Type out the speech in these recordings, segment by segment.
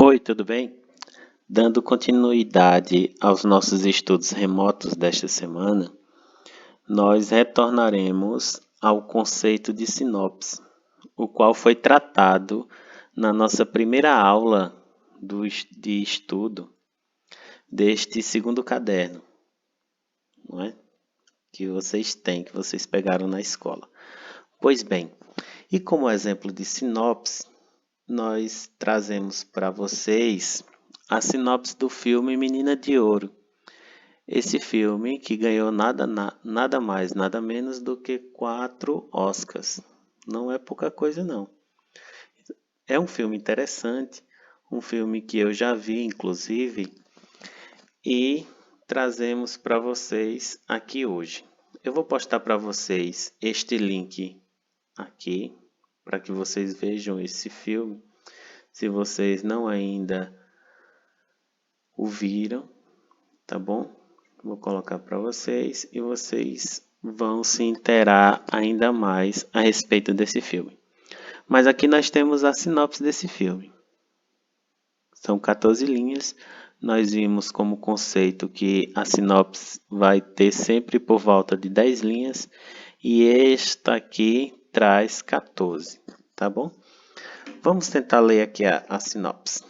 Oi, tudo bem? Dando continuidade aos nossos estudos remotos desta semana, nós retornaremos ao conceito de sinopse, o qual foi tratado na nossa primeira aula de estudo deste segundo caderno, não é? Que vocês têm, que vocês pegaram na escola. Pois bem, e como exemplo de sinopse, nós trazemos para vocês a sinopse do filme Menina de Ouro. Esse filme que ganhou nada mais, nada menos do que 4 Oscars. Não é pouca coisa, não. É um filme interessante, um filme que eu já vi, inclusive, e trazemos para vocês aqui hoje. Eu vou postar para vocês este link aqui, para que vocês vejam esse filme. Se vocês não ainda o viram, tá bom? Vou colocar para vocês e vocês vão se inteirar ainda mais a respeito desse filme. Mas aqui nós temos a sinopse desse filme. São 14 linhas. Nós vimos como conceito que a sinopse vai ter sempre por volta de 10 linhas e esta aqui traz 14, tá bom? Vamos tentar ler aqui a sinopse.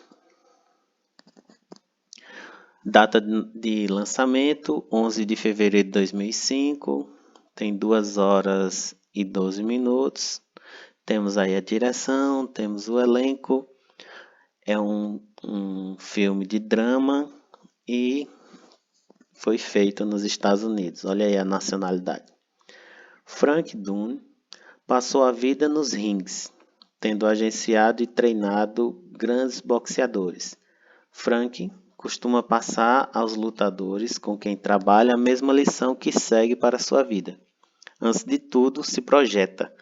Data de lançamento, 11 de fevereiro de 2005, tem 2 horas e 12 minutos. Temos aí a direção, temos o elenco. É um filme de drama e foi feito nos Estados Unidos. Olha aí a nacionalidade. Frank Dune passou a vida nos rings, tendo agenciado e treinado grandes boxeadores. Frank costuma passar aos lutadores com quem trabalha a mesma lição que segue para sua vida. Antes de tudo, se projeta.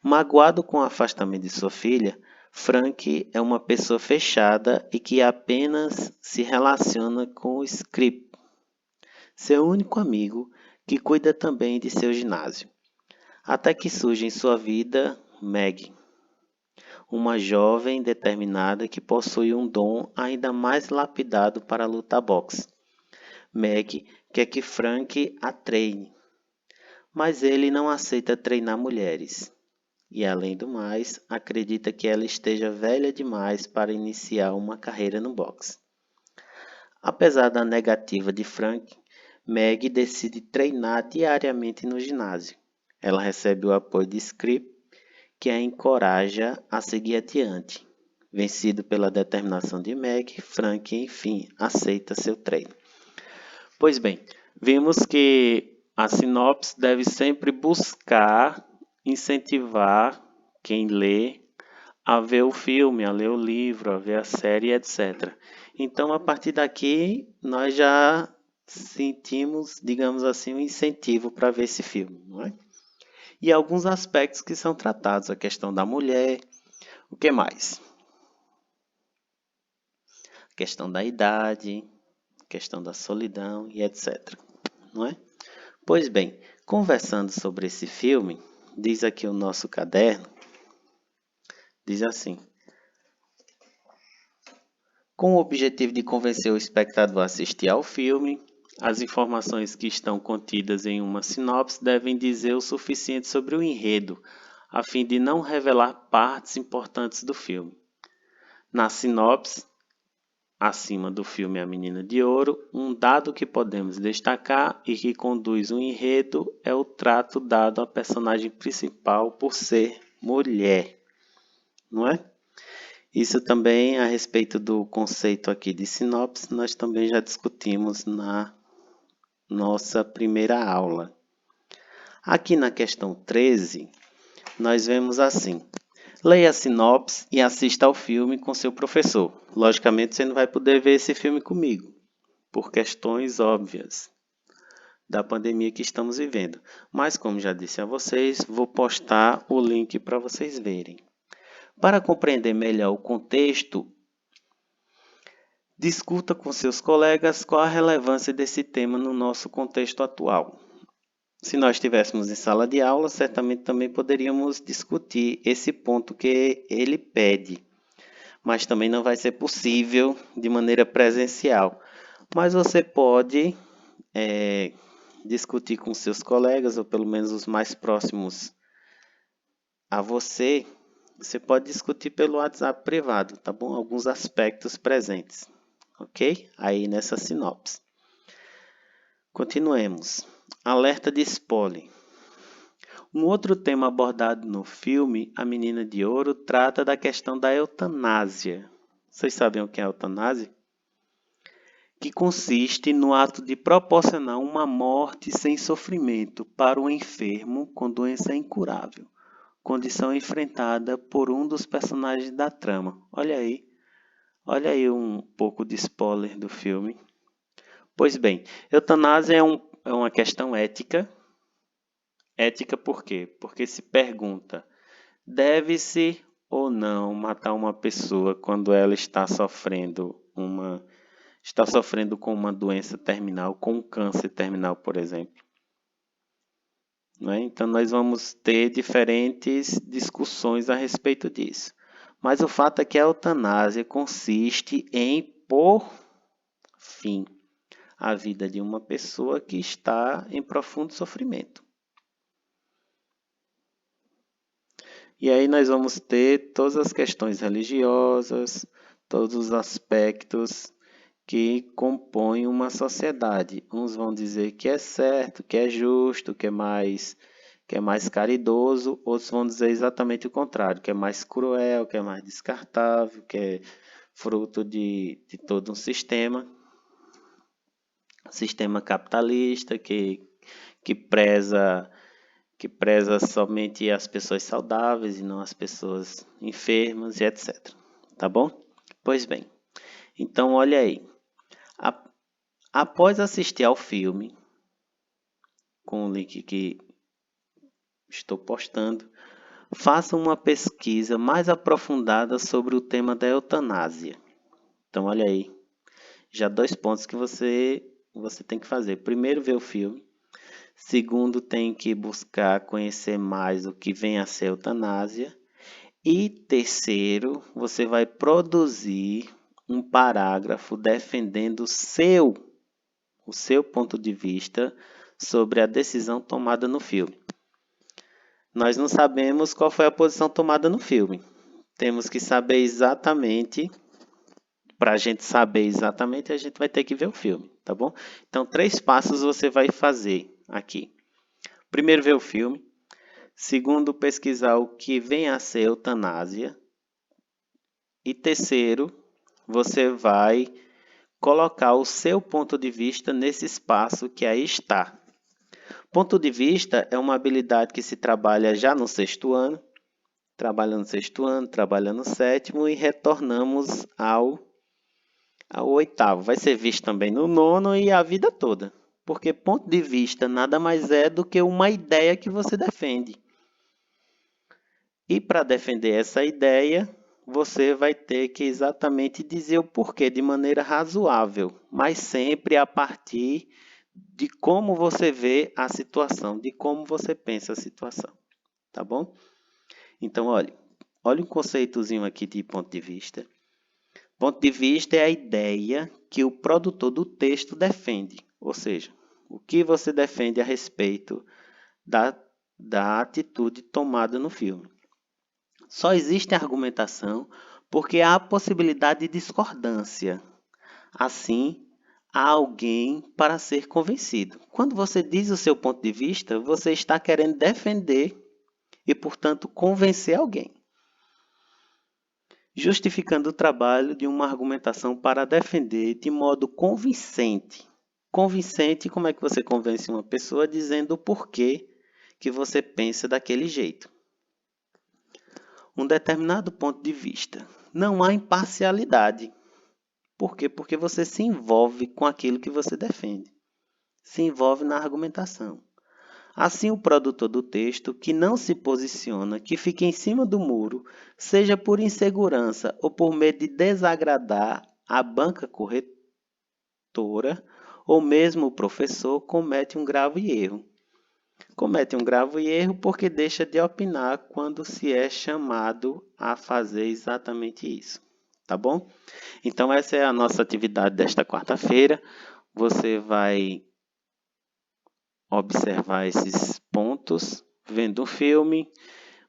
Magoado com o afastamento de sua filha, Frank é uma pessoa fechada e que apenas se relaciona com o Script, seu único amigo, que cuida também de seu ginásio. Até que surge em sua vida Meg, uma jovem determinada que possui um dom ainda mais lapidado para lutar boxe. Meg quer que Frank a treine, mas ele não aceita treinar mulheres. E, além do mais, acredita que ela esteja velha demais para iniciar uma carreira no boxe. Apesar da negativa de Frank, Meg decide treinar diariamente no ginásio. Ela recebe o apoio de Script, que a encoraja a seguir adiante. Vencido pela determinação de Meg, Frank, enfim, aceita seu treino. Pois bem, vimos que a sinopse deve sempre buscar incentivar quem lê a ver o filme, a ler o livro, a ver a série, etc. Então, a partir daqui, nós já sentimos, digamos assim, um incentivo para ver esse filme, não é? E alguns aspectos que são tratados, a questão da mulher, o que mais? A questão da idade, a questão da solidão e etc. Não é? Pois bem, conversando sobre esse filme, diz aqui o nosso caderno, diz assim: com o objetivo de convencer o espectador a assistir ao filme, as informações que estão contidas em uma sinopse devem dizer o suficiente sobre o enredo, a fim de não revelar partes importantes do filme. Na sinopse, acima do filme A Menina de Ouro, um dado que podemos destacar e que conduz o enredo é o trato dado à personagem principal por ser mulher, não é? Isso também a respeito do conceito aqui de sinopse, nós também já discutimos na nossa primeira aula. Aqui na questão 13, nós vemos assim: leia a sinopse e assista ao filme com seu professor. Logicamente, você não vai poder ver esse filme comigo, por questões óbvias da pandemia que estamos vivendo. Mas, como já disse a vocês, vou postar o link para vocês verem. Para compreender melhor o contexto, discuta com seus colegas qual a relevância desse tema no nosso contexto atual. Se nós estivéssemos em sala de aula, certamente também poderíamos discutir esse ponto que ele pede. mas também não vai ser possível de maneira presencial. Mas você pode discutir com seus colegas, ou pelo menos os mais próximos a você. Você pode discutir pelo WhatsApp privado, tá bom? Alguns aspectos presentes, ok? Aí nessa sinopse. Continuemos. Alerta de spoiler. Um outro tema abordado no filme, A Menina de Ouro, trata da questão da eutanásia. Vocês sabem o que é eutanásia? Que consiste no ato de proporcionar uma morte sem sofrimento para um enfermo com doença incurável, condição enfrentada por um dos personagens da trama. Olha aí um pouco de spoiler do filme. Pois bem, eutanásia é uma questão ética. Ética por quê? Porque se pergunta, deve-se ou não matar uma pessoa quando ela está sofrendo com uma doença terminal, com um câncer terminal, por exemplo. Não é? Então, nós vamos ter diferentes discussões a respeito disso. Mas o fato é que a eutanásia consiste em pôr fim à vida de uma pessoa que está em profundo sofrimento. E aí nós vamos ter todas as questões religiosas, todos os aspectos que compõem uma sociedade. Uns vão dizer que é certo, que é justo, que é mais caridoso, outros vão dizer exatamente o contrário, que é mais cruel, que é mais descartável, que é fruto de todo um sistema capitalista que preza somente as pessoas saudáveis e não as pessoas enfermas e etc. Tá bom? Pois bem, então olha aí. Após assistir ao filme, com o link que estou postando, faça uma pesquisa mais aprofundada sobre o tema da eutanásia. Então olha aí, já 2 pontos que você tem que fazer. Primeiro, ver o filme. Segundo, tem que buscar conhecer mais o que vem a ser eutanásia. E terceiro, você vai produzir um parágrafo defendendo o seu ponto de vista sobre a decisão tomada no filme. Nós não sabemos qual foi a posição tomada no filme. Temos que saber exatamente. Para a gente saber exatamente, a gente vai ter que ver o filme, tá bom? Então, 3 passos você vai fazer aqui. Primeiro, ver o filme. Segundo, pesquisar o que vem a ser eutanásia. E terceiro, você vai colocar o seu ponto de vista nesse espaço que aí está. Ponto de vista é uma habilidade que se trabalha já no 6º ano, trabalha no 6º ano, trabalha no 7º e retornamos ao 8º. Vai ser visto também no 9º e a vida toda. Porque ponto de vista nada mais é do que uma ideia que você defende. E para defender essa ideia, você vai ter que exatamente dizer o porquê de maneira razoável, mas sempre a partir de como você vê a situação, de como você pensa a situação, tá bom? Então, olha um conceitozinho aqui de ponto de vista. Ponto de vista é a ideia que o produtor do texto defende, ou seja, o que você defende a respeito da atitude tomada no filme. Só existe argumentação porque há a possibilidade de discordância. Assim, há alguém para ser convencido. Quando você diz o seu ponto de vista, você está querendo defender e, portanto, convencer alguém. Justificando o trabalho de uma argumentação para defender de modo convincente. Convincente, como é que você convence uma pessoa dizendo o porquê que você pensa daquele jeito? Um determinado ponto de vista. Não há imparcialidade. Por quê? Porque você se envolve com aquilo que você defende. Se envolve na argumentação. Assim, o produtor do texto, que não se posiciona, que fica em cima do muro, seja por insegurança ou por medo de desagradar a banca corretora, ou mesmo o professor, comete um grave erro. Comete um grave erro porque deixa de opinar quando se é chamado a fazer exatamente isso. tá bom? Então, essa é a nossa atividade desta quarta-feira. Você vai observar esses pontos, vendo o filme,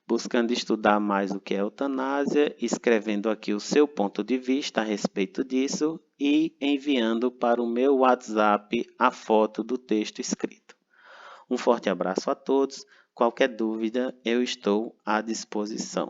buscando estudar mais o que é eutanásia, escrevendo aqui o seu ponto de vista a respeito disso e enviando para o meu WhatsApp a foto do texto escrito. Um forte abraço a todos. Qualquer dúvida, eu estou à disposição.